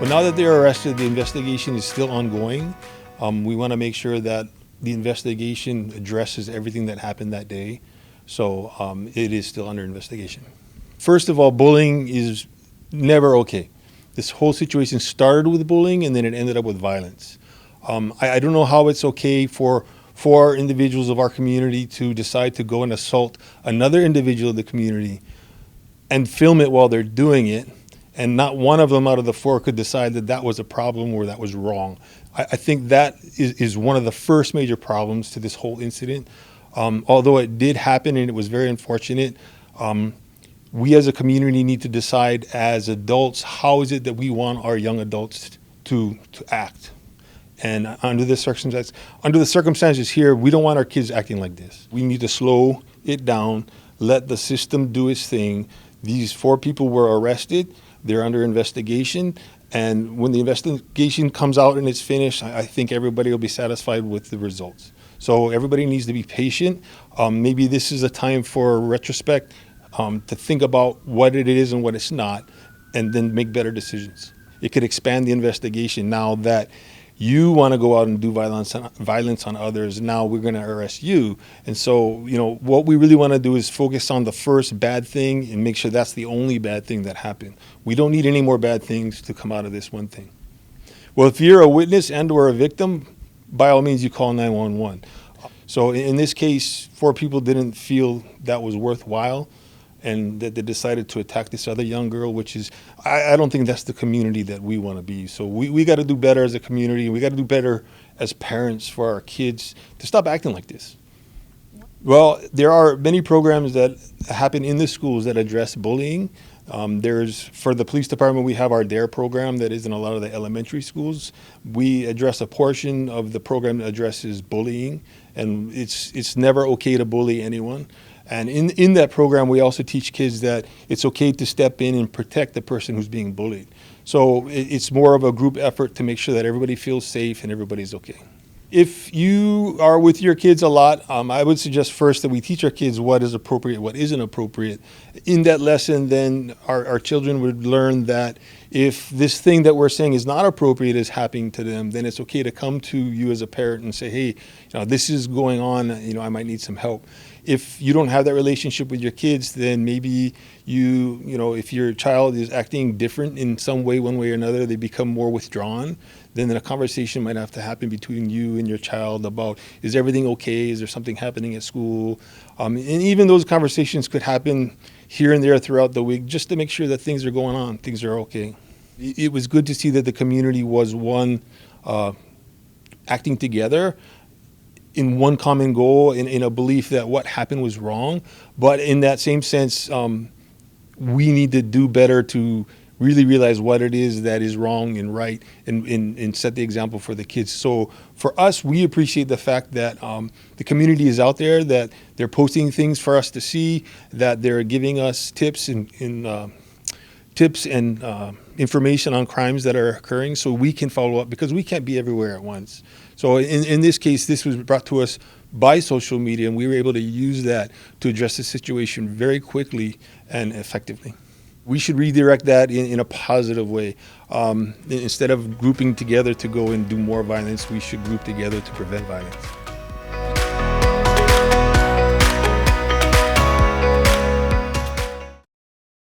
But now that they're arrested, the investigation is still ongoing. We want to make sure that the investigation addresses everything that happened that day. So it is still under investigation. First of all, bullying is never okay. This whole situation started with bullying and then it ended up with violence. I don't know how it's okay for individuals of our community to decide to go and assault another individual of the community and film it while they're doing it, and not one of them out of the four could decide that that was a problem or that was wrong. I think that is one of the first major problems to this whole incident. Although it did happen and it was very unfortunate, we as a community need to decide as adults, how is it that we want our young adults to act? And under the circumstances here, we don't want our kids acting like this. We need to slow it down, let the system do its thing. These 4 people were arrested. They're under investigation. And when the investigation comes out and it's finished, I think everybody will be satisfied with the results. So everybody needs to be patient. Maybe this is a time for retrospect, to think about what it is and what it's not, and then make better decisions. It could expand the investigation now that you want to go out and do violence on others. Now we're going to arrest you. And so, what we really want to do is focus on the first bad thing and make sure that's the only bad thing that happened. We don't need any more bad things to come out of this one thing. Well, if you're a witness and or a victim, by all means, you call 911. So in this case, 4 people didn't feel that was worthwhile, and that they decided to attack this other young girl, which is, I don't think that's the community that we want to be. So we got to do better as a community, and we got to do better as parents for our kids to stop acting like this. Well, there are many programs that happen in the schools that address bullying. For the police department, we have our DARE program that is in a lot of the elementary schools. We address a portion of the program that addresses bullying, and it's never okay to bully anyone. And in that program, we also teach kids that it's okay to step in and protect the person who's being bullied. So it's more of a group effort to make sure that everybody feels safe and everybody's okay. If you are with your kids a lot, I would suggest first that we teach our kids what is appropriate, what isn't appropriate. In that lesson, then our children would learn that if this thing that we're saying is not appropriate is happening to them, then it's okay to come to you as a parent and say, hey, this is going on, I might need some help. If you don't have that relationship with your kids, then maybe if your child is acting different in some way, one way or another, they become more withdrawn, then a conversation might have to happen between you and your child about, is everything okay? Is there something happening at school? And even those conversations could happen here and there throughout the week, just to make sure that things are going on, things are okay. It was good to see that the community was acting together in one common goal, in a belief that what happened was wrong. But in that same sense, we need to do better to really realize what it is that is wrong and right, and set the example for the kids. So for us, we appreciate the fact that the community is out there, that they're posting things for us to see, that they're giving us tips and information on crimes that are occurring, so we can follow up, because we can't be everywhere at once. So in this case, this was brought to us by social media, and we were able to use that to address the situation very quickly and effectively. We should redirect that in a positive way. Instead of grouping together to go and do more violence, we should group together to prevent violence.